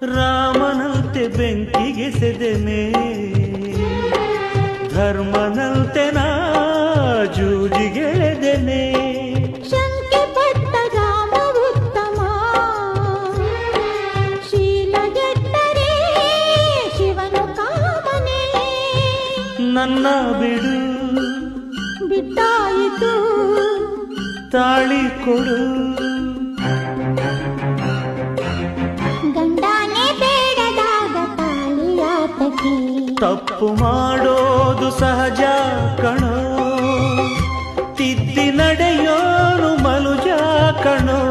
ರಾಮನಂತೆ ಬೆಂಕಿಗೆ ಸೆದೆನೆ, ಧರ್ಮನಂತೆ ನಾ ಜೂಜಿಗೆಳೆದೆನೆ. ಶಂಕೆ ಪಟ್ಟ ರಾಮ ಉತ್ತಮ, ಶೀಲಗೆಟ್ಟರೆ ಶಿವನು ಕಾಮನೆ. ನನ್ನ ಬಿಡು ಬಿಟ್ಟಾಯಿತು ತಾಳಿ ಕೊಡು, ಗಂಡನೇ ಬೇಡದಾಗ ತಾಳಿಯಾತಕಿ. ತಪ್ಪು ಮಾಡೋದು ಸಹಜ ಕಣೋ, ತಿದ್ದಿ ನಡೆಯೋನು ಮನುಜ ಕಣೋ.